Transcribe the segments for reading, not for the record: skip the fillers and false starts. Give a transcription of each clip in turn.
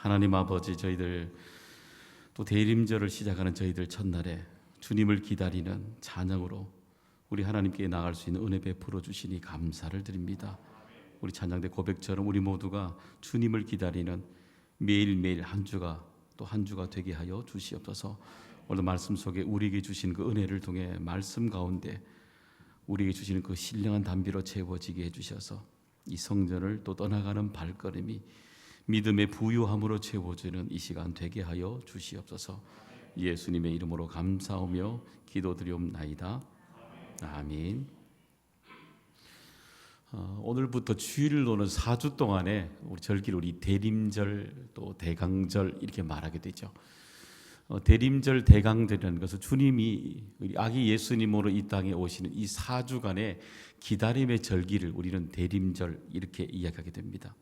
하나님 아버지, 저희들 또 대림절을 시작하는 저희들 첫날에 주님을 기다리는 찬양으로 우리 하나님께 나갈 수 있는 은혜 베풀어 주시니 감사를 드립니다. 우리 찬양대 고백처럼 우리 모두가 주님을 기다리는 매일매일 한 주가 또 한 주가 되게 하여 주시옵소서. 오늘 말씀 속에 우리에게 주신 그 은혜를 통해 말씀 가운데 우리에게 주시는 그 신령한 담비로 채워지게 해주셔서 이 성전을 또 떠나가는 발걸음이 믿음의 부유함으로 채워지는 이 시간 되게 하여 주시옵소서. 예수님의 이름으로 감사하며 기도드리옵나이다. 아멘. 오늘부터 주일을 노는 4주 동안에 우리 절기를 우리 대림절 또 대강절 이렇게 말하게 되죠. 대림절 대강절이라는 것은 주님이 우리 아기 예수님으로 이 땅에 오시는 이 4주간의 기다림의 절기를 우리는 대림절 이렇게 이야기하게 됩니다.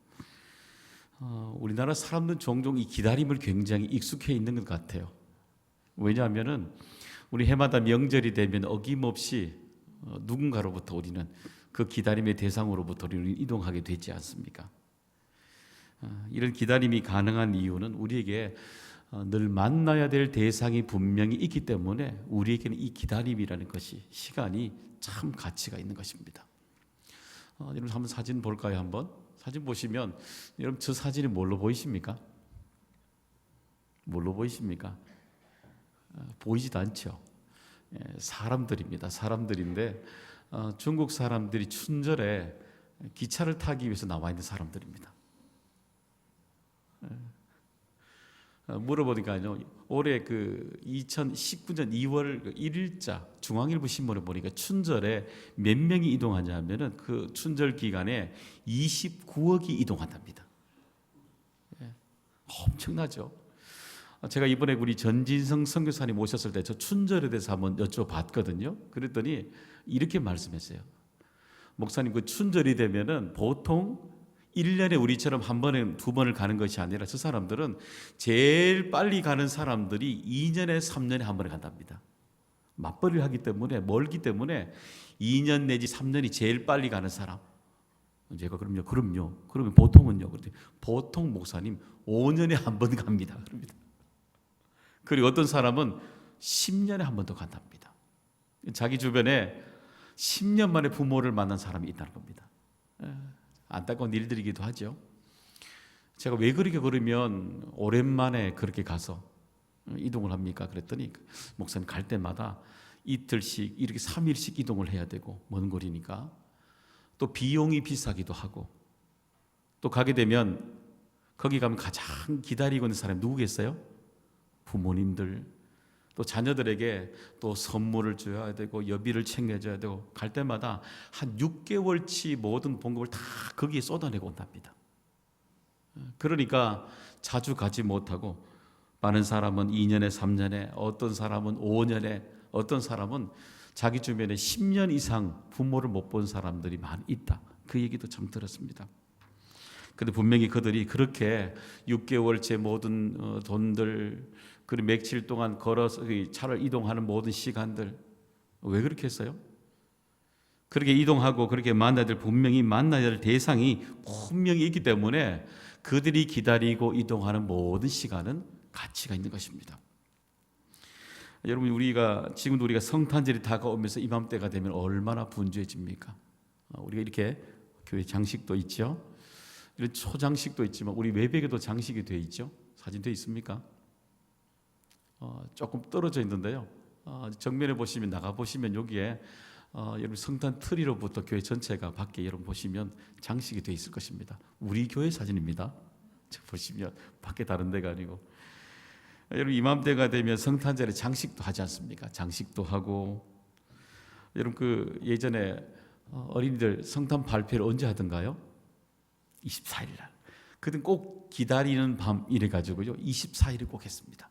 우리나라 사람들은 종종 이 기다림을 굉장히 익숙해 있는 것 같아요. 왜냐하면은 우리 해마다 명절이 되면 어김없이 누군가로부터 우리는 그 기다림의 대상으로부터 우리는 이동하게 되지 않습니까? 이런 기다림이 가능한 이유는 우리에게 늘 만나야 될 대상이 분명히 있기 때문에 우리에게는 이 기다림이라는 것이 시간이 참 가치가 있는 것입니다. 여러분 한번 사진 볼까요? 한번 사진 보시면 여러분 저 사진이 뭘로 보이십니까? 뭘로 보이십니까? 보이지도 않죠. 사람들입니다. 사람들인데 중국 사람들이 춘절에 기차를 타기 위해서 나와 있는 사람들입니다. 물어보니까요, 올해 그 2019년 2월 1일자 중앙일보 신문에 보니까 춘절에 몇 명이 이동하냐 하면은 그 춘절 기간에 29억이 이동한답니다. 엄청나죠. 제가 이번에 우리 전진성 선교사님 오셨을 때 저 춘절에 대해서 한번 여쭤봤거든요. 그랬더니 이렇게 말씀했어요. 목사님, 그 춘절이 되면은 보통 1년에 우리처럼 한 번에 두 번을 가는 것이 아니라 저 사람들은 제일 빨리 가는 사람들이 2년에 3년에 한 번에 간답니다. 맞벌이를 하기 때문에 멀기 때문에 2년 내지 3년이 제일 빨리 가는 사람. 제가 그럼요. 그러면 보통은요. 그랬더니 보통 목사님 5년에 한 번 갑니다. 그럽니다. 그리고 어떤 사람은 10년에 한 번 더 간답니다. 자기 주변에 10년 만에 부모를 만난 사람이 있다는 겁니다. 안타까운 일들이기도 하죠. 제가 왜 그렇게 그러면 오랜만에 그렇게 가서 이동을 합니까? 그랬더니 목사님 갈 때마다 이틀씩 이렇게 3일씩 이동을 해야 되고 먼 거리니까 또 비용이 비싸기도 하고 또 가게 되면 거기 가면 가장 기다리고 있는 사람이 누구겠어요? 부모님들, 또 자녀들에게 또 선물을 줘야 되고 여비를 챙겨줘야 되고 갈 때마다 한 6개월치 모든 봉급을 다 거기에 쏟아내고 온답니다. 그러니까 자주 가지 못하고 많은 사람은 2년에 3년에 어떤 사람은 5년에 어떤 사람은 자기 주변에 10년 이상 부모를 못 본 사람들이 많이 있다. 그 얘기도 참 들었습니다. 그런데 분명히 그들이 그렇게 6개월째 모든 돈들 그리고 며칠 동안 걸어서 차를 이동하는 모든 시간들 왜 그렇게 했어요? 그렇게 이동하고 그렇게 만나야 될 분명히 만나야 될 대상이 분명히 있기 때문에 그들이 기다리고 이동하는 모든 시간은 가치가 있는 것입니다. 여러분 지금도 우리가 성탄절이 다가오면서 이맘때가 되면 얼마나 분주해집니까? 우리가 이렇게 교회 장식도 있죠. 이런 초장식도 있지만 우리 외벽에도 장식이 되어 있죠. 사진 되어 있습니까? 조금 떨어져 있는데요. 정면에 보시면 나가 보시면 여기에 여러분 성탄 트리로부터 교회 전체가 밖에 여러분 보시면 장식이 되어 있을 것입니다. 우리 교회 사진입니다. 보시면 밖에 다른 데가 아니고 여러분 이맘때가 되면 성탄절에 장식도 하지 않습니까? 장식도 하고 여러분 그 예전에 어린이들 성탄 발표를 언제 하던가요? 24일 날. 그땐 꼭 기다리는 밤 이래 가지고요. 24일을 꼭 했습니다.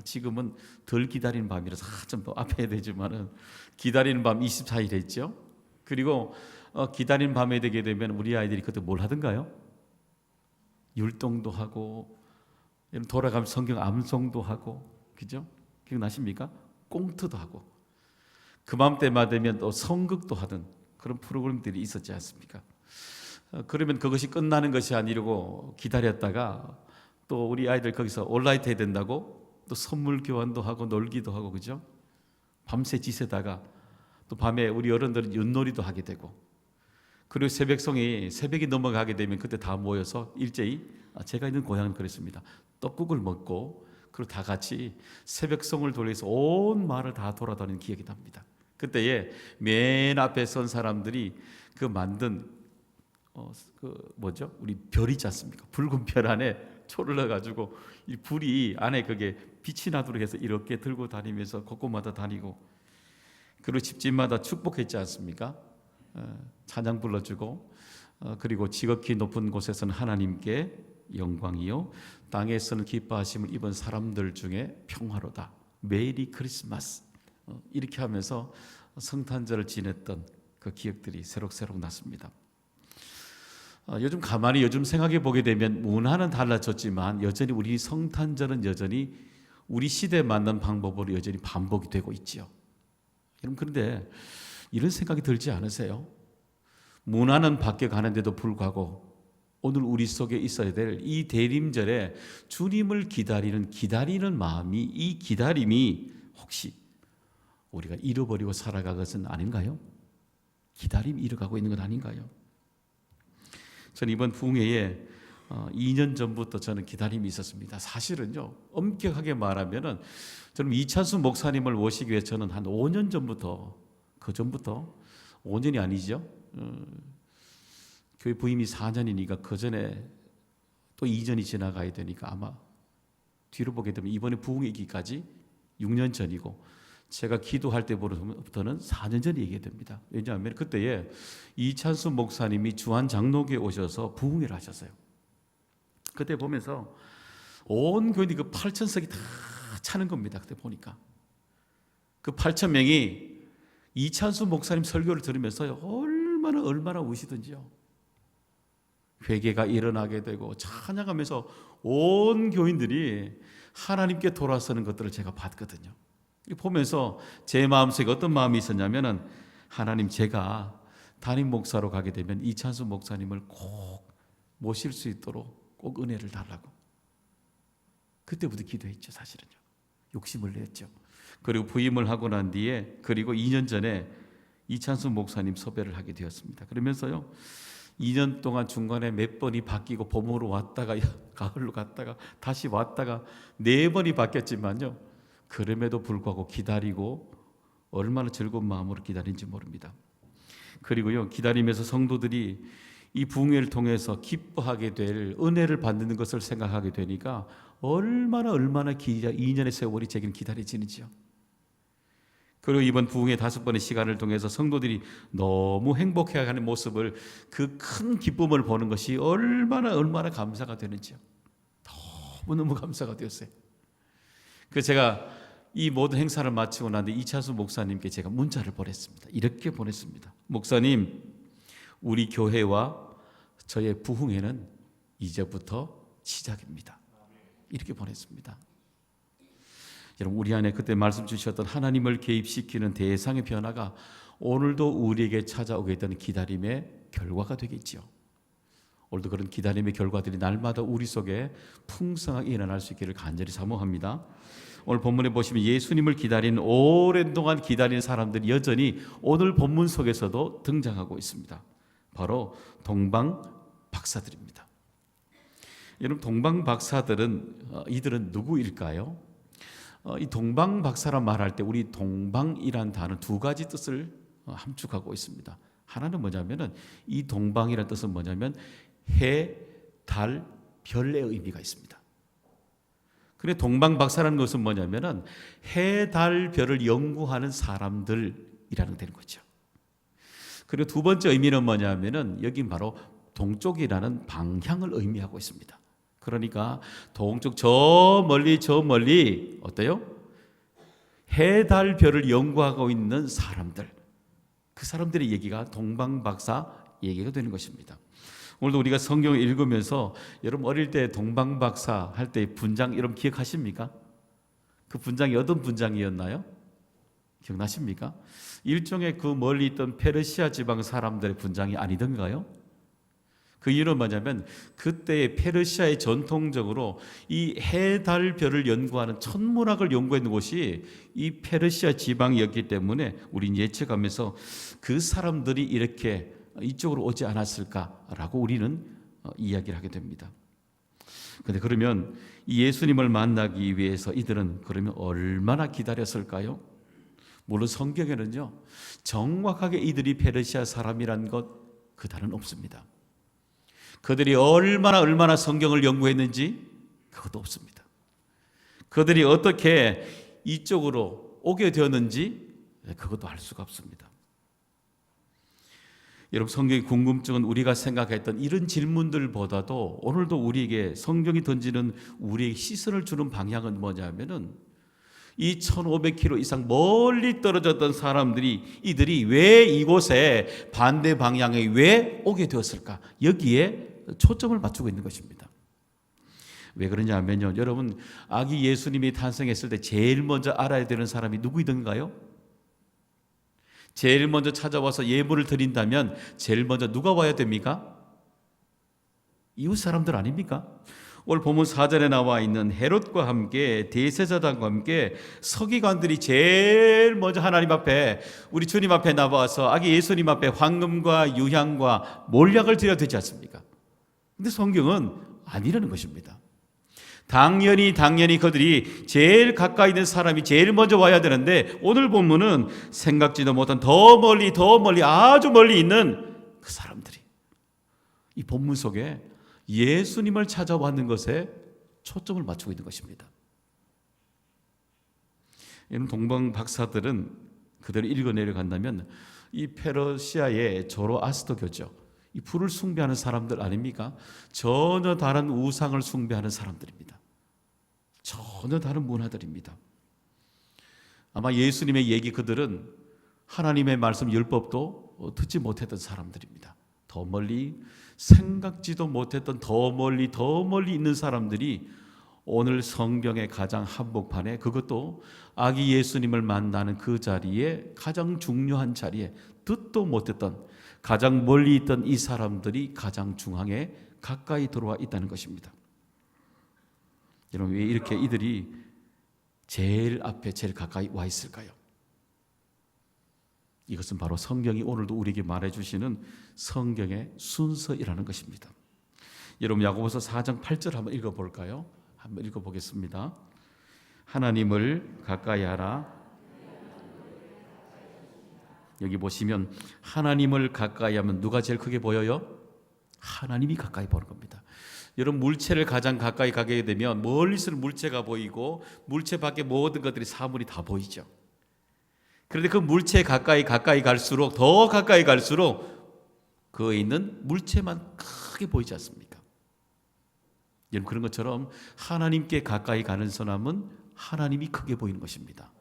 지금은 덜 기다리는 밤이라서 좀 더 앞에 해야 되지만은 기다리는 밤 24일 했죠. 그리고 기다리는 밤에 되게 되면 우리 아이들이 그때 뭘 하던가요? 율동도 하고 돌아가면 성경 암송도 하고 그죠? 기억나십니까? 꽁트도 하고 그 맘때만 되면 또 성극도 하던 그런 프로그램들이 있었지 않습니까? 그러면 그것이 끝나는 것이 아니고 기다렸다가 또 우리 아이들 거기서 온라이트 해야 된다고 또 선물 교환도 하고 놀기도 하고, 그죠? 밤새 지새다가 또 밤에 우리 어른들은 윷놀이도 하게 되고, 그리고 새벽이 넘어가게 되면 그때 다 모여서 일제히, 제가 있는 고향은 그랬습니다. 떡국을 먹고 그리고 다 같이 새벽송을 돌려서 온 마을을 다 돌아다니는 기억이 납니다. 그때에 맨 앞에 선 사람들이 그 만든 우리 별 있지 않습니까? 붉은 별 안에 초를 넣어가지고 이 불이 안에 그게 빛이 나도록 해서 이렇게 들고 다니면서 곳곳마다 다니고, 그리고 집집마다 축복했지 않습니까? 찬양 불러주고, 그리고 지극히 높은 곳에서는 하나님께 영광이요 땅에서는 기뻐하심을 입은 사람들 중에 평화로다. 메리 크리스마스. 이렇게 하면서 성탄절을 지냈던 그 기억들이 새록새록 났습니다. 요즘 생각해 보게 되면 문화는 달라졌지만 여전히 우리 성탄절은 여전히 우리 시대에 맞는 방법으로 여전히 반복이 되고 있지요. 여러분, 그런데 이런 생각이 들지 않으세요? 문화는 바뀌어가는데도 불구하고 오늘 우리 속에 있어야 될 이 대림절에 주님을 기다리는 마음이, 이 기다림이 혹시 우리가 잃어버리고 살아간 것은 아닌가요? 기다림이 잃어가고 있는 건 아닌가요? 저는 이번 부흥회에 2년 전부터 저는 기다림이 있었습니다. 사실은요, 엄격하게 말하면은 저는 이찬수 목사님을 모시기 위해 저는 한 5년 전부터, 그 전부터, 5년이 아니죠. 교회 부임이 4년이니까 그 전에 또 2년이 지나가야 되니까 아마 뒤로 보게 되면 이번에 부흥회기까지 6년 전이고, 제가 기도할 때부터는 4년 전 얘기가 됩니다. 왜냐하면 그때에 이찬수 목사님이 주한 장로교에 오셔서 부흥회를 하셨어요. 그때 보면서 온 교인이 그 8,000석이 다 차는 겁니다. 그때 보니까 그 8,000명이 이찬수 목사님 설교를 들으면서 얼마나 우시든지요. 회개가 일어나게 되고 찬양하면서 온 교인들이 하나님께 돌아서는 것들을 제가 봤거든요. 보면서 제 마음속에 어떤 마음이 있었냐면은, 하나님, 제가 담임 목사로 가게 되면 이찬수 목사님을 꼭 모실 수 있도록 꼭 은혜를 달라고 그때부터 기도했죠. 사실은요, 욕심을 냈죠. 그리고 부임을 하고 난 뒤에, 그리고 2년 전에 이찬수 목사님 섭외를 하게 되었습니다. 그러면서요, 2년 동안 중간에 몇 번이 바뀌고, 봄으로 왔다가 가을로 갔다가 다시 왔다가 4번이 바뀌었지만요, 그럼에도 불구하고 기다리고 얼마나 즐거운 마음으로 기다린지 모릅니다. 그리고요, 기다리면서 성도들이 이 부흥회를 통해서 기뻐하게 될 은혜를 받는 것을 생각하게 되니까 얼마나 2년의 세월이 제게는 기다려지는지요. 그리고 이번 부흥회 5번의 시간을 통해서 성도들이 너무 행복해하는 모습을, 그 큰 기쁨을 보는 것이 얼마나 감사가 되는지요. 너무너무 감사가 되었어요. 그래서 제가 이 모든 행사를 마치고 난 뒤에 이찬수 목사님께 제가 문자를 보냈습니다. 이렇게 보냈습니다. 목사님, 우리 교회와 저의 부흥회는 이제부터 시작입니다. 이렇게 보냈습니다. 여러분, 우리 안에 그때 말씀 주셨던 하나님을 개입시키는 대상의 변화가 오늘도 우리에게 찾아오게 되는 기다림의 결과가 되겠지요. 오늘도 그런 기다림의 결과들이 날마다 우리 속에 풍성하게 일어날 수 있기를 간절히 사모합니다. 오늘 본문에 보시면 예수님을 오랜 동안 기다린 사람들이 여전히 오늘 본문 속에서도 등장하고 있습니다. 바로 동방 박사들입니다. 여러분, 동방 박사들은 이들은 누구일까요? 이 동방 박사란 말할 때 우리 동방이란 단어 2가지 뜻을 함축하고 있습니다. 하나는 뭐냐면은, 이 동방이라는 뜻은 뭐냐면 해, 달, 별의 의미가 있습니다. 그래, 동방 박사라는 것은 뭐냐면은 해, 달, 별을 연구하는 사람들이라는 되는 거죠. 그리고 2번째 의미는 뭐냐면은 여기 바로 동쪽이라는 방향을 의미하고 있습니다. 그러니까 동쪽 저 멀리 어때요? 해, 달, 별을 연구하고 있는 사람들, 그 사람들의 얘기가 동방 박사 얘기가 되는 것입니다. 오늘도 우리가 성경을 읽으면서 여러분 어릴 때 동방 박사 할 때 분장 여러분 기억하십니까? 그 분장이 어떤 분장이었나요? 기억나십니까? 일종의 그 멀리 있던 페르시아 지방 사람들의 분장이 아니던가요? 그 이유는 뭐냐면 그때의 페르시아의 전통적으로 이 해달별을 연구하는 천문학을 연구했는 곳이 이 페르시아 지방이었기 때문에 우린 예측하면서 그 사람들이 이렇게 이쪽으로 오지 않았을까라고 우리는 이야기를 하게 됩니다. 그런데 그러면 이 예수님을 만나기 위해서 이들은 그러면 얼마나 기다렸을까요? 물론 성경에는요 정확하게 이들이 페르시아 사람이란 것 그다는 없습니다. 그들이 얼마나 성경을 연구했는지 그것도 없습니다. 그들이 어떻게 이쪽으로 오게 되었는지 그것도 알 수가 없습니다. 여러분, 성경의 궁금증은 우리가 생각했던 이런 질문들보다도 오늘도 우리에게 성경이 던지는 우리에게 시선을 주는 방향은 뭐냐면은 이 1500km 이상 멀리 떨어졌던 사람들이 이들이 왜 이곳에 반대 방향에 왜 오게 되었을까? 여기에 초점을 맞추고 있는 것입니다. 왜 그러냐면요, 여러분, 아기 예수님이 탄생했을 때 제일 먼저 알아야 되는 사람이 누구이던가요? 제일 먼저 찾아와서 예물을 드린다면 제일 먼저 누가 와야 됩니까? 이웃 사람들 아닙니까? 오늘 본문 4절에 나와 있는 헤롯과 함께 대제사장과 함께 서기관들이 제일 먼저 하나님 앞에 우리 주님 앞에 나와서 아기 예수님 앞에 황금과 유향과 몰약을 드려야 되지 않습니까? 근데 성경은 아니라는 것입니다. 당연히 그들이 제일 가까이 있는 사람이 제일 먼저 와야 되는데 오늘 본문은 생각지도 못한 더 멀리 아주 멀리 있는 그 사람들이 이 본문 속에 예수님을 찾아왔는 것에 초점을 맞추고 있는 것입니다. 이런 동방 박사들은 그대로 읽어 내려간다면 이 페르시아의 조로아스터교죠. 이 불을 숭배하는 사람들 아닙니까? 전혀 다른 우상을 숭배하는 사람들입니다. 전혀 다른 문화들입니다. 아마 예수님의 얘기 그들은 하나님의 말씀 율법도 듣지 못했던 사람들입니다. 더 멀리 생각지도 못했던 더 멀리 있는 사람들이 오늘 성경의 가장 한복판에 그것도 아기 예수님을 만나는 그 자리에 가장 중요한 자리에 듣도 못했던 가장 멀리 있던 이 사람들이 가장 중앙에 가까이 들어와 있다는 것입니다. 여러분, 왜 이렇게 이들이 제일 앞에 제일 가까이 와 있을까요? 이것은 바로 성경이 오늘도 우리에게 말해주시는 성경의 순서이라는 것입니다. 여러분, 야고보서 4장 8절 한번 읽어볼까요? 한번 읽어보겠습니다. 하나님을 가까이 하라. 여기 보시면 하나님을 가까이 하면 누가 제일 크게 보여요? 하나님이 가까이 보는 겁니다. 여러분, 물체를 가장 가까이 가게 되면 멀리서는 물체가 보이고 물체 밖에 모든 것들이 사물이 다 보이죠. 그런데 그 물체에 가까이 갈수록 더 가까이 갈수록 그에 있는 물체만 크게 보이지 않습니까? 여러분, 그런 것처럼 하나님께 가까이 가는 사람은 하나님이 크게 보이는 것입니다.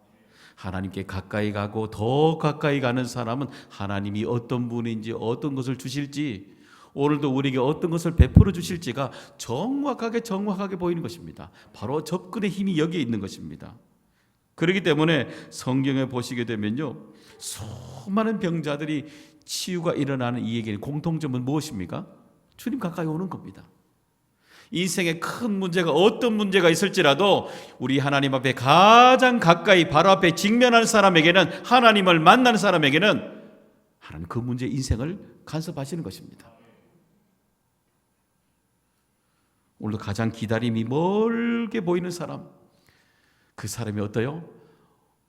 하나님께 가까이 가고 더 가까이 가는 사람은 하나님이 어떤 분인지 어떤 것을 주실지 오늘도 우리에게 어떤 것을 베풀어 주실지가 정확하게 보이는 것입니다. 바로 접근의 힘이 여기에 있는 것입니다. 그렇기 때문에 성경에 보시게 되면요, 수많은 병자들이 치유가 일어나는 이 얘기의 공통점은 무엇입니까? 주님 가까이 오는 겁니다. 인생에 큰 문제가 어떤 문제가 있을지라도 우리 하나님 앞에 가장 가까이 바로 앞에 직면하는 사람에게는 하나님을 만나는 사람에게는 하나님 그 문제의 인생을 간섭하시는 것입니다. 오늘도 가장 기다림이 멀게 보이는 사람, 그 사람이 어때요?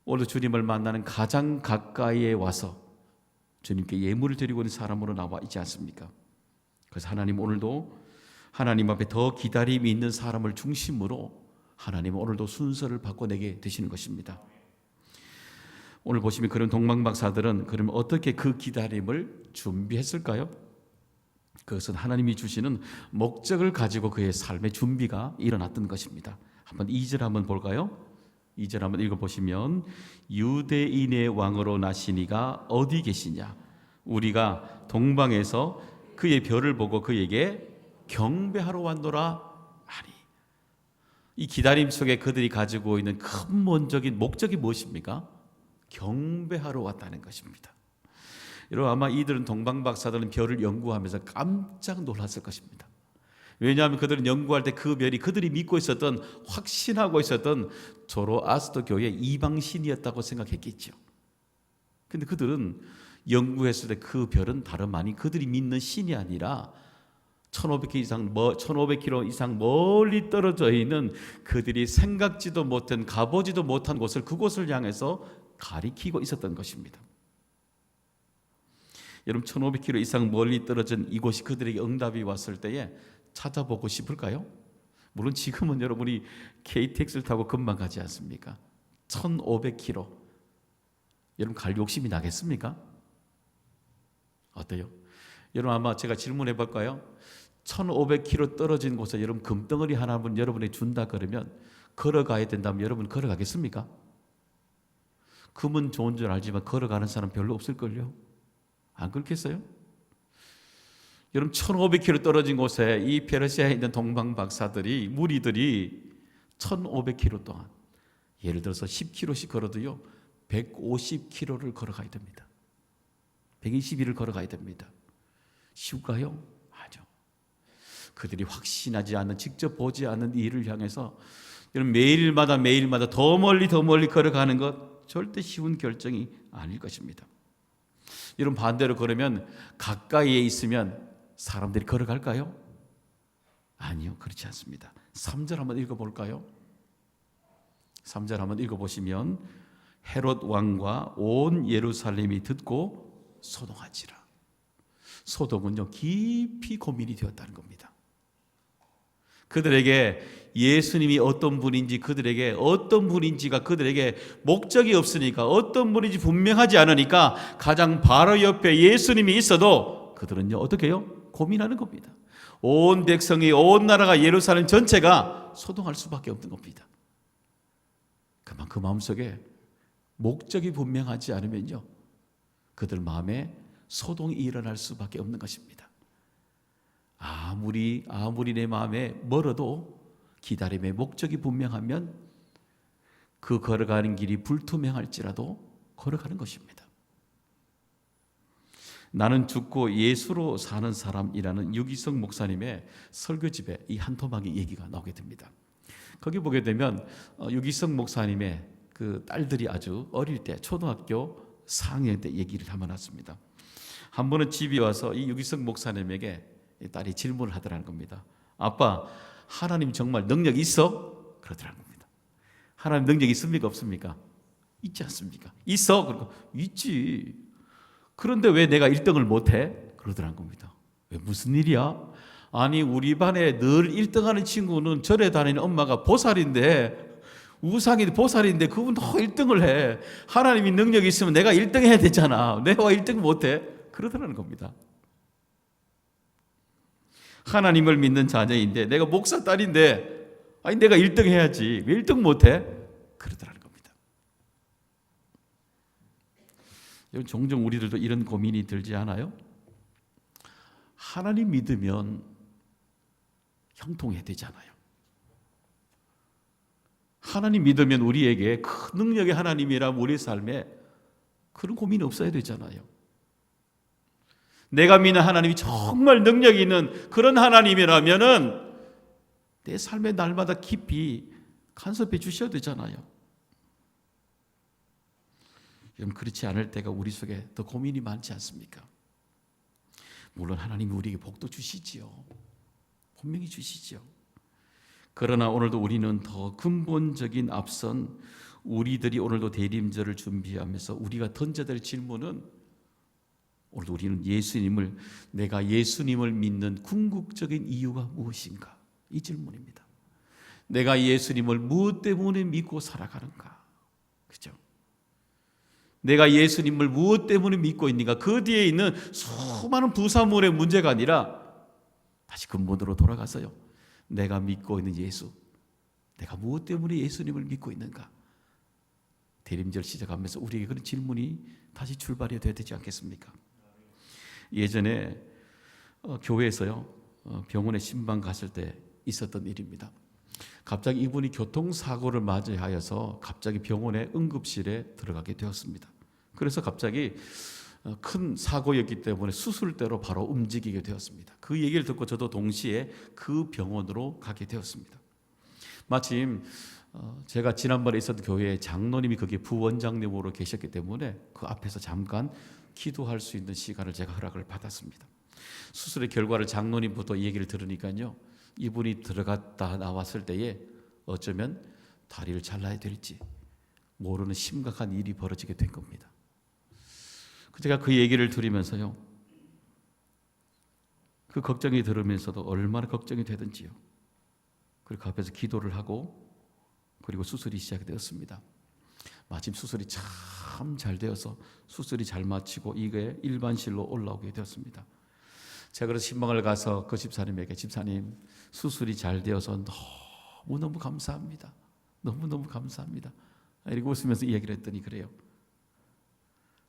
오늘도 주님을 만나는 가장 가까이에 와서 주님께 예물을 드리고 있는 사람으로 나와 있지 않습니까? 그래서 하나님 오늘도 하나님 앞에 더 기다림이 있는 사람을 중심으로 하나님은 오늘도 순서를 바꿔내게 되시는 것입니다. 오늘 보시면 그런 동방박사들은 그러면 어떻게 그 기다림을 준비했을까요? 그것은 하나님이 주시는 목적을 가지고 그의 삶의 준비가 일어났던 것입니다. 한번 2절 한번 볼까요? 2절 한번 읽어보시면 유대인의 왕으로 나시니가 어디 계시냐? 우리가 동방에서 그의 별을 보고 그에게 경배하러 왔노라 하니. 이 기다림 속에 그들이 가지고 있는 근본적인 목적이 무엇입니까? 경배하러 왔다는 것입니다. 여러분 아마 이들은 동방박사들은 별을 연구하면서 깜짝 놀랐을 것입니다. 왜냐하면 그들은 연구할 때 그 별이 그들이 믿고 있었던, 확신하고 있었던 조로아스터 교의 이방신이었다고 생각했겠죠. 근데 그들은 연구했을 때 그 별은 다름 아닌 그들이 믿는 신이 아니라 1500km 이상 멀리 떨어져 있는 그들이 생각지도 못한, 가보지도 못한 곳을, 그곳을 향해서 가리키고 있었던 것입니다. 여러분 1500km 이상 멀리 떨어진 이곳이 그들에게 응답이 왔을 때에 찾아보고 싶을까요? 물론 지금은 여러분이 KTX를 타고 금방 가지 않습니까? 1500km. 여러분 갈 욕심이 나겠습니까? 어때요? 여러분 아마 제가 질문해 볼까요? 1500km 떨어진 곳에 여러분 금덩어리 하나만 여러분이 준다 그러면 걸어가야 된다면 여러분 걸어가겠습니까? 금은 좋은 줄 알지만 걸어가는 사람 별로 없을걸요? 안 그렇겠어요? 여러분 1500km 떨어진 곳에 이 페르시아에 있는 동방박사들이, 무리들이 1500km 동안 예를 들어서 10km씩 걸어도요 150km를 걸어가야 됩니다. 120일을 걸어가야 됩니다. 쉬울까요? 아니죠. 그들이 확신하지 않는, 직접 보지 않는 일을 향해서 여러분 매일마다 더 멀리 걸어가는 것 절대 쉬운 결정이 아닐 것입니다. 여러분 반대로 그러면 가까이에 있으면 사람들이 걸어갈까요? 아니요, 그렇지 않습니다. 3절 한번 읽어볼까요? 3절 한번 읽어보시면 헤롯 왕과 온 예루살렘이 듣고 소동하지라. 소동은요 깊이 고민이 되었다는 겁니다. 그들에게 예수님이 어떤 분인지, 그들에게 어떤 분인지가 그들에게 목적이 없으니까, 어떤 분인지 분명하지 않으니까 가장 바로 옆에 예수님이 있어도 그들은요 어떻게 해요? 고민하는 겁니다. 온 백성이, 온 나라가, 예루살렘 전체가 소동할 수밖에 없는 겁니다. 그만 그 마음속에 목적이 분명하지 않으면요 그들 마음에 소동이 일어날 수밖에 없는 것입니다. 아무리 내 마음에 멀어도 기다림의 목적이 분명하면 그 걸어가는 길이 불투명할지라도 걸어가는 것입니다. 나는 죽고 예수로 사는 사람이라는 유기성 목사님의 설교집에 이 한 토막의 얘기가 나오게 됩니다. 거기 보게 되면 유기성 목사님의 그 딸들이 아주 어릴 때, 초등학교 4학년 때 얘기를 담아놨습니다. 한 번은 집에 와서 이 유기성 목사님에게 딸이 질문을 하더라는 겁니다. 아빠, 하나님 정말 능력 있어? 그러더라는 겁니다. 하나님 능력 있습니까? 없습니까? 있지 않습니까? 있어? 그러니까 있지. 그런데 왜 내가 1등을 못해? 그러더라는 겁니다. 왜, 무슨 일이야? 아니 우리 반에 늘 1등하는 친구는 절에 다니는 엄마가 보살인데, 우상이 보살인데 그분 더 1등을 해. 하나님이 능력이 있으면 내가 1등 해야 되잖아. 내가 1등 못해? 그러더라는 겁니다. 하나님을 믿는 자녀인데, 내가 목사 딸인데, 아니 내가 1등 해야지. 왜 1등 못해? 그러더라는 겁니다. 종종 우리들도 이런 고민이 들지 않아요? 하나님 믿으면 형통해야 되잖아요. 하나님 믿으면 우리에게 큰 능력의 하나님이라면 우리 삶에 그런 고민이 없어야 되잖아요. 내가 믿는 하나님이 정말 능력이 있는 그런 하나님이라면은 내 삶의 날마다 깊이 간섭해 주셔야 되잖아요. 여러분 그렇지 않을 때가 우리 속에 더 고민이 많지 않습니까? 물론 하나님이 우리에게 복도 주시지요. 분명히 주시죠. 그러나 오늘도 우리는 더 근본적인 앞선 우리들이 오늘도 대림절을 준비하면서 우리가 던져야 될 질문은, 오늘도 우리는 내가 예수님을 믿는 궁극적인 이유가 무엇인가? 이 질문입니다. 내가 예수님을 무엇 때문에 믿고 살아가는가? 그죠? 내가 예수님을 무엇 때문에 믿고 있는가? 그 뒤에 있는 수많은 부사물의 문제가 아니라 다시 근본으로 돌아가서요, 내가 믿고 있는 예수, 내가 무엇 때문에 예수님을 믿고 있는가? 대림절 시작하면서 우리에게 그런 질문이 다시 출발이 돼야 되지 않겠습니까? 예전에 교회에서요 병원에 신방 갔을 때 있었던 일입니다. 갑자기 이분이 교통사고를 맞이하여서 갑자기 병원의 응급실에 들어가게 되었습니다. 그래서 갑자기 큰 사고였기 때문에 수술대로 바로 움직이게 되었습니다. 그 얘기를 듣고 저도 동시에 그 병원으로 가게 되었습니다. 마침 제가 지난번에 있었던 교회에 장로님이 거기에 부원장님으로 계셨기 때문에 그 앞에서 잠깐 기도할 수 있는 시간을 제가 허락을 받았습니다. 수술의 결과를 장로님부터 얘기를 들으니까요, 이분이 들어갔다 나왔을 때에 어쩌면 다리를 잘라야 될지 모르는 심각한 일이 벌어지게 된 겁니다. 제가 그 얘기를 들으면서요, 그 걱정이 들으면서도 얼마나 걱정이 되든지요, 그리고 그 앞에서 기도를 하고 그리고 수술이 시작되었습니다. 마침 수술이 참 잘 되어서 수술이 잘 마치고 이게 일반실로 올라오게 되었습니다. 제가 그래서 신방을 가서 그 집사님에게, 집사님 수술이 잘 되어서 너무너무 감사합니다. 너무너무 감사합니다. 이렇게 웃으면서 이야기를 했더니 그래요.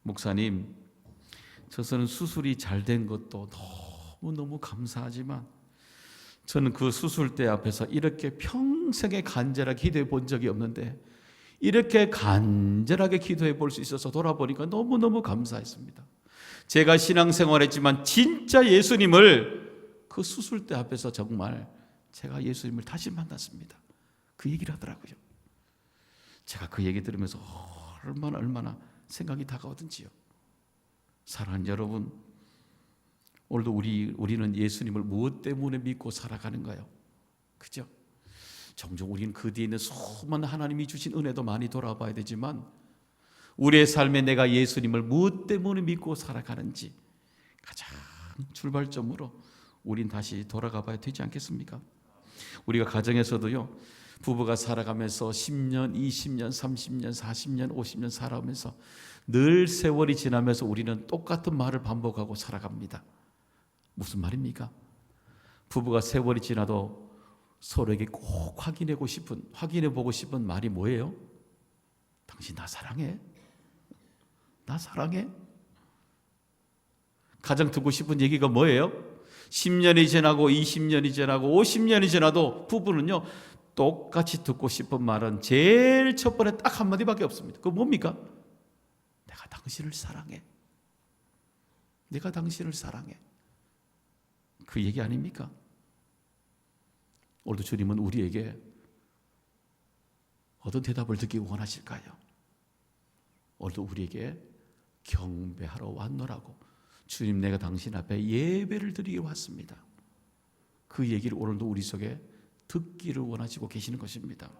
목사님, 저는 수술이 잘 된 것도 너무너무 감사하지만 저는 그 수술대 앞에서 이렇게 평생에 간절하게 기도해 본 적이 없는데 이렇게 간절하게 기도해 볼 수 있어서 돌아보니까 너무너무 감사했습니다. 제가 신앙생활했지만 진짜 예수님을 그 수술대 앞에서 정말 제가 예수님을 다시 만났습니다. 그 얘기를 하더라고요. 제가 그 얘기 들으면서 얼마나 생각이 다가오든지요. 사랑하는 여러분, 오늘도 우리는 예수님을 무엇 때문에 믿고 살아가는가요? 그죠? 종종 우리는 그 뒤에 있는 수많은 하나님이 주신 은혜도 많이 돌아봐야 되지만 우리의 삶에 내가 예수님을 무엇 때문에 믿고 살아가는지 가장 출발점으로 우린 다시 돌아가 봐야 되지 않겠습니까? 우리가 가정에서도요, 부부가 살아가면서 10년, 20년, 30년, 40년, 50년 살아오면서 늘 세월이 지나면서 우리는 똑같은 말을 반복하고 살아갑니다. 무슨 말입니까? 부부가 세월이 지나도 서로에게 꼭 확인해 보고 싶은 말이 뭐예요? 당신 나 사랑해? 나 사랑해? 가장 듣고 싶은 얘기가 뭐예요? 10년이 지나고 20년이 지나고 50년이 지나도 부부는요, 똑같이 듣고 싶은 말은 제일 첫 번에 딱 한마디밖에 없습니다. 그거 뭡니까? 내가 당신을 사랑해. 내가 당신을 사랑해. 그 얘기 아닙니까? 오늘도 주님은 우리에게 어떤 대답을 듣기 원하실까요? 오늘도 우리에게 경배하러 왔노라고, 주님 내가 당신 앞에 예배를 드리러 왔습니다. 그 얘기를 오늘도 우리 속에 듣기를 원하시고 계시는 것입니다.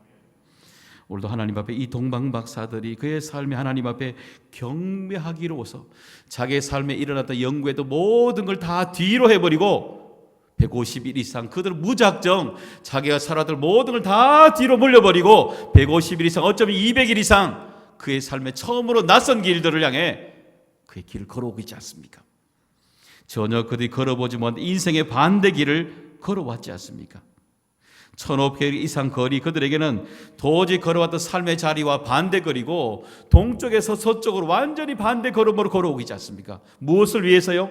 오늘도 하나님 앞에 이 동방박사들이 그의 삶에 하나님 앞에 경배하기로서 자기의 삶에 일어났던 연구에도 모든 걸 다 뒤로 해버리고 150일 이상 그들은 무작정 자기가 살아들 모든 걸 다 뒤로 물려버리고 150일 이상, 어쩌면 200일 이상 그의 삶에 처음으로 낯선 길들을 향해 그의 길을 걸어오고 있지 않습니까? 전혀 그들이 걸어보지 못한 인생의 반대 길을 걸어왔지 않습니까? 1500일 이상 거리, 그들에게는 도저히 걸어왔던 삶의 자리와 반대 거리고 동쪽에서 서쪽으로 완전히 반대 걸음으로 걸어오고 있지 않습니까? 무엇을 위해서요?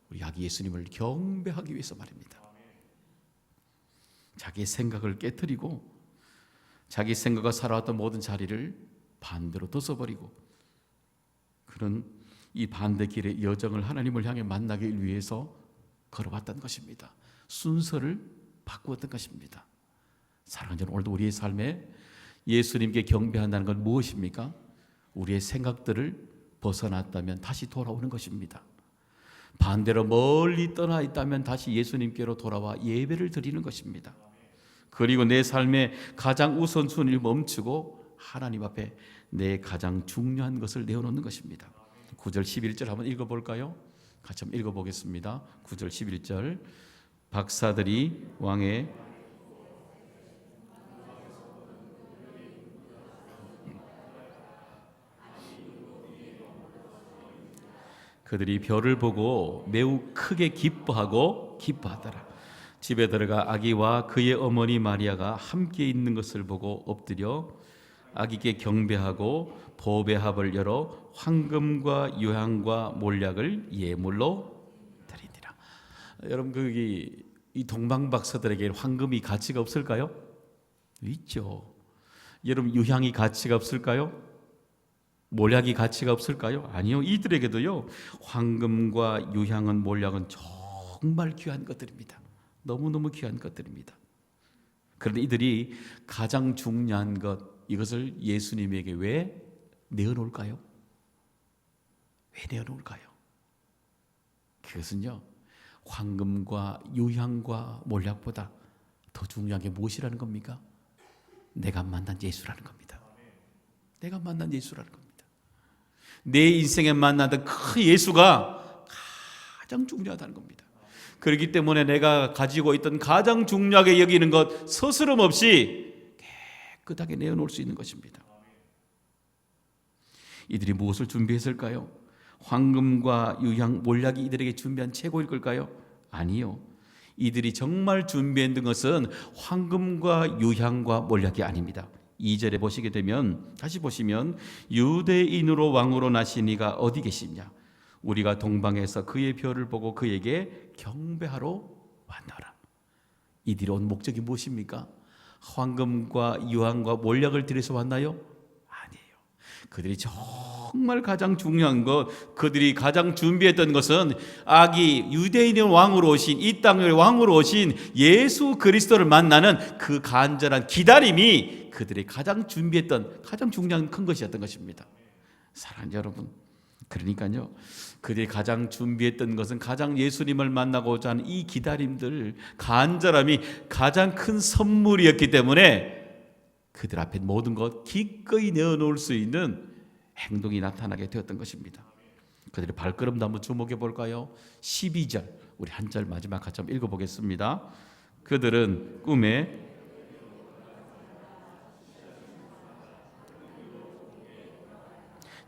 우리 아기 예수님을 경배하기 위해서 말입니다. 자기의 생각을 깨트리고 자기 생각과 살아왔던 모든 자리를 반대로 둬서버리고 그런 이 반대 길의 여정을 하나님을 향해 만나기 위해서 걸어왔던 것입니다. 순서를 바꾸었던 것입니다. 사랑하는 여러분, 오늘도 우리의 삶에 예수님께 경배한다는 건 무엇입니까? 우리의 생각들을 벗어났다면 다시 돌아오는 것입니다. 반대로 멀리 떠나 있다면 다시 예수님께로 돌아와 예배를 드리는 것입니다. 그리고 내 삶의 가장 우선순위를 멈추고 하나님 앞에 내 가장 중요한 것을 내어놓는 것입니다. 9절 11절 한번 읽어볼까요? 같이 한번 읽어보겠습니다. 9절 11절. 박사들이 왕의 그들이 별을 보고 매우 크게 기뻐하더라. 집에 들어가 아기와 그의 어머니 마리아가 함께 있는 것을 보고 엎드려 아기께 경배하고 보배합을 열어 황금과 유향과 몰약을 예물로 드리니라. 여러분, 거기 이 동방박사들에게 황금이 가치가 없을까요? 있죠. 여러분, 유향이 가치가 없을까요? 몰약이 가치가 없을까요? 아니요. 이들에게도요, 황금과 유향은 몰약은 정말 귀한 것들입니다. 너무너무 귀한 것들입니다. 그런데 이들이 가장 중요한 것, 이것을 예수님에게 왜 내어놓을까요? 왜 내어놓을까요? 그것은요, 황금과 유향과 몰약보다 더 중요한 게 무엇이라는 겁니까? 내가 만난 예수라는 겁니다. 내가 만난 예수라는 겁니다. 내 인생에 만나던 그 예수가 가장 중요하다는 겁니다. 그렇기 때문에 내가 가지고 있던 가장 중요하게 여기는 것 서스럼 없이 깨끗하게 내어놓을 수 있는 것입니다. 이들이 무엇을 준비했을까요? 황금과 유향, 몰약이 이들에게 준비한 최고일 걸까요? 아니요. 이들이 정말 준비한 것은 황금과 유향과 몰약이 아닙니다. 2절에 보시게 되면, 다시 보시면, 유대인으로 왕으로 나신 이가 어디 계시냐? 우리가 동방에서 그의 별을 보고 그에게 경배하러 왔노라. 이들이 온 목적이 무엇입니까? 황금과 유황과 몰약을 들여서 왔나요? 아니에요. 그들이 정말 가장 중요한 것, 그들이 가장 준비했던 것은 아기 유대인의 왕으로 오신, 이 땅의 왕으로 오신 예수 그리스도를 만나는 그 간절한 기다림이 그들이 가장 준비했던 가장 중요한 큰 것이었던 것입니다. 사랑하는 여러분, 그러니까요, 그들이 가장 준비했던 것은 가장 예수님을 만나고자 하는 이 기다림들, 간절함이 가장 큰 선물이었기 때문에 그들 앞에 모든 것 기꺼이 내어놓을 수 있는 행동이 나타나게 되었던 것입니다. 그들의 발걸음도 한번 주목해 볼까요? 12절, 우리 한 절 마지막 같이 한번 읽어보겠습니다. 그들은 꿈에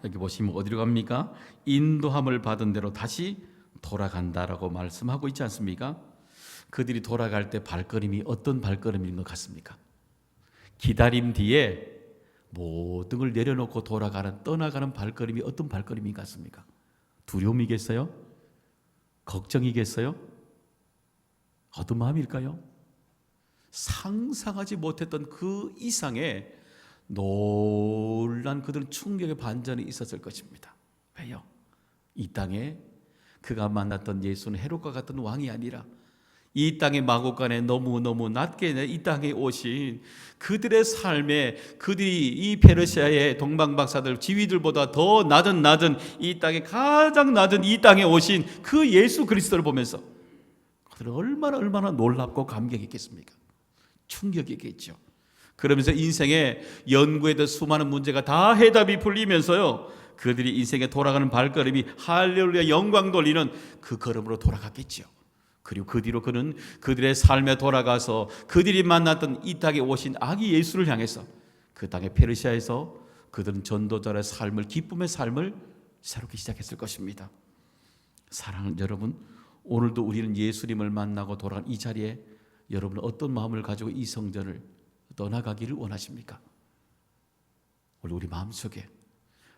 여기 보시면 어디로 갑니까? 인도함을 받은 대로 다시 돌아간다라고 말씀하고 있지 않습니까? 그들이 돌아갈 때 발걸음이 어떤 발걸음인 것 같습니까? 기다림 뒤에 모든 걸 내려놓고 돌아가는, 떠나가는 발걸음이 어떤 발걸음인 것 같습니까? 두려움이겠어요? 걱정이겠어요? 어떤 마음일까요? 상상하지 못했던 그 이상의 놀란 그들은 충격의 반전이 있었을 것입니다. 왜요? 이 땅에 그가 만났던 예수는 헤롯과 같은 왕이 아니라 이 땅의 마국간에 너무너무 낮게 이 땅에 오신 그들의 삶에, 그들이 이 페르시아의 동방박사들 지휘들보다 더 낮은 이 땅에 가장 낮은 이 땅에 오신 그 예수 그리스도를 보면서 그들은 얼마나 놀랍고 감격했겠습니까? 충격이겠죠. 그러면서 인생의 연구에도 수많은 문제가 다 해답이 풀리면서요, 그들이 인생에 돌아가는 발걸음이 할렐루야 영광 돌리는 그 걸음으로 돌아갔겠죠. 그리고 그 뒤로 그는 그들의 삶에 돌아가서 그들이 만났던 이 땅에 오신 아기 예수를 향해서 그 땅의 페르시아에서 그들은 전도자의 삶을, 기쁨의 삶을 새롭게 시작했을 것입니다. 사랑하는 여러분, 오늘도 우리는 예수님을 만나고 돌아간 이 자리에 여러분은 어떤 마음을 가지고 이 성전을 떠나가기를 원하십니까? 오늘 우리 마음속에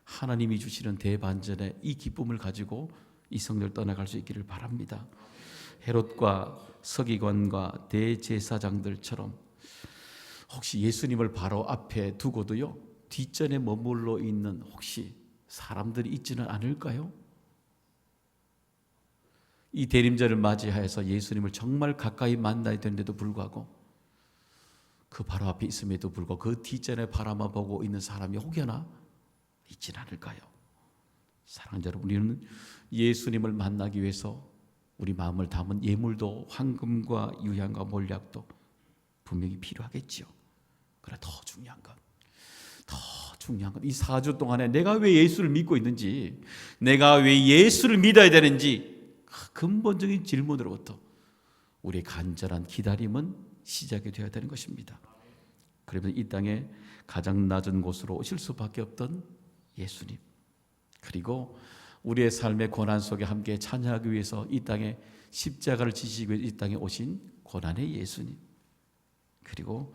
하나님이 주시는 대반전의 이 기쁨을 가지고 이 성전을 떠나갈 수 있기를 바랍니다. 헤롯과 서기관과 대제사장들처럼 혹시 예수님을 바로 앞에 두고도요, 뒷전에 머물러 있는 혹시 사람들이 있지는 않을까요? 이 대림절을 맞이하여서 예수님을 정말 가까이 만나야 되는데도 불구하고 그 바로 앞에 있음에도 불구하고 그 뒷전에 바라만 보고 있는 사람이 혹여나 있지는 않을까요? 사랑하는 여러분, 우리는 예수님을 만나기 위해서 우리 마음을 담은 예물도 황금과 유향과 몰약도 분명히 필요하겠지요. 그러나 더 중요한 것, 이 4주 동안에 내가 왜 예수를 믿고 있는지, 내가 왜 예수를 믿어야 되는지 그 근본적인 질문으로부터 우리의 간절한 기다림은 시작이 되어야 되는 것입니다. 그러면 이 땅에 가장 낮은 곳으로 오실 수밖에 없던 예수님, 그리고 우리의 삶의 고난 속에 함께 찬양하기 위해서 이 땅에 십자가를 지시기 위해 이 땅에 오신 고난의 예수님, 그리고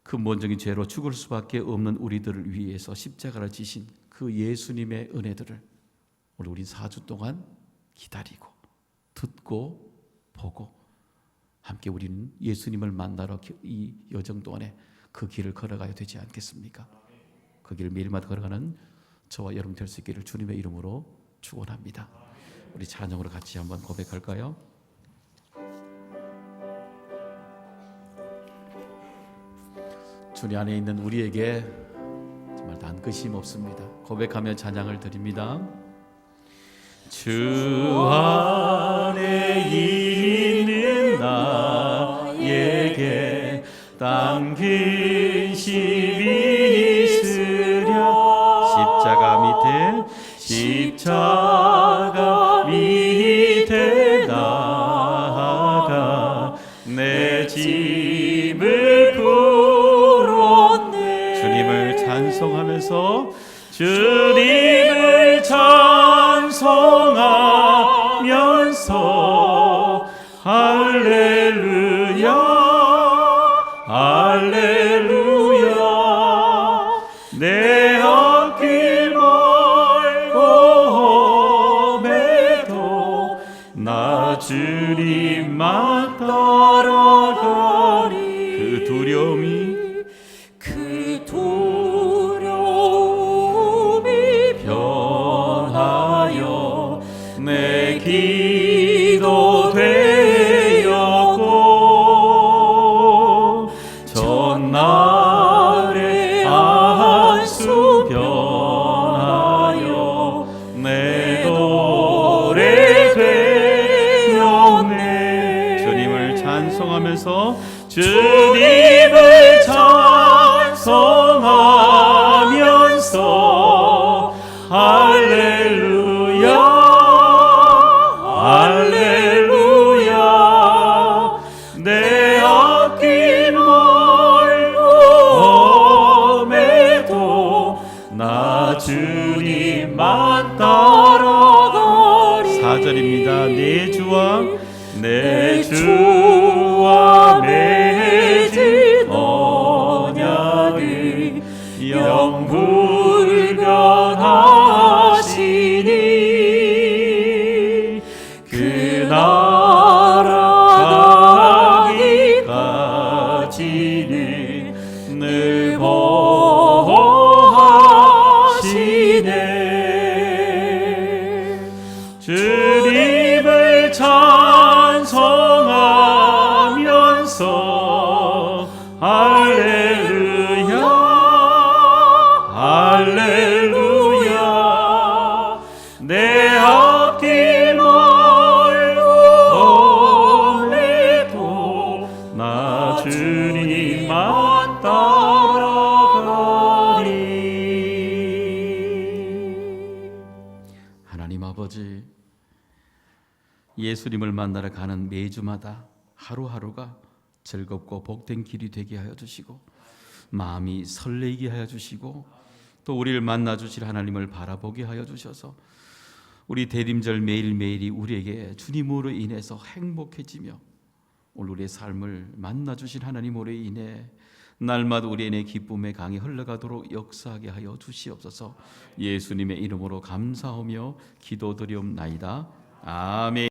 근본적인 죄로 죽을 수밖에 없는 우리들을 위해서 십자가를 지신 그 예수님의 은혜들을 오늘 우린 4주 동안 기다리고 듣고 보고 함께 우리는 예수님을 만나러 이 여정 동안에 그 길을 걸어가야 되지 않겠습니까? 그 길을 매일마다 걸어가는 저와 여러분 될 수 있기를 주님의 이름으로 축원합니다. 우리 찬양으로 같이 한번 고백할까요? 주님 안에 있는 우리에게 정말 단것임 없습니다. 고백하며 찬양을 드립니다. 주 안에 있는 나에게 단것임이 있으랴. 십자가 밑에 나아가 내 짐을 풀었네. 주님을 찬송하면서 주님을 찬송하면서 할렐루야 할렐루야. 내 앞길 멀고매도 나 주님만 따라가리. 그 두려움이 변하여 내 기도 되었고 전날의 안수 변하여 내 노래 되었네. 주님을 찬송하면서 주님을 찬송하면서 할렐루야 할렐루야. 내 앞길 멀고매도 나 주님만 따라가리. 4절입니다. 내 주와 맺은 언약을 영불변하시니 그 나라 가기까지는 늘 보호하시네. 주님을 찬송하면서 할렐루야 할렐루야. 내 앞길 멀고매도 나 주님만 따라가리. 하나님 아버지, 예수님을 만나러 가는 매주마다 하루하루가 즐겁고 복된 길이 되게 하여 주시고 마음이 설레게 하여 주시고 또 우리를 만나 주실 하나님을 바라보게 하여 주셔서 우리 대림절 매일매일이 우리에게 주님으로 인해서 행복해지며 오늘 우리의 삶을 만나 주실 하나님으로 인해 날마다 우리의 기쁨의 강이 흘러가도록 역사하게 하여 주시옵소서. 예수님의 이름으로 감사하며 기도드리옵나이다. 아멘.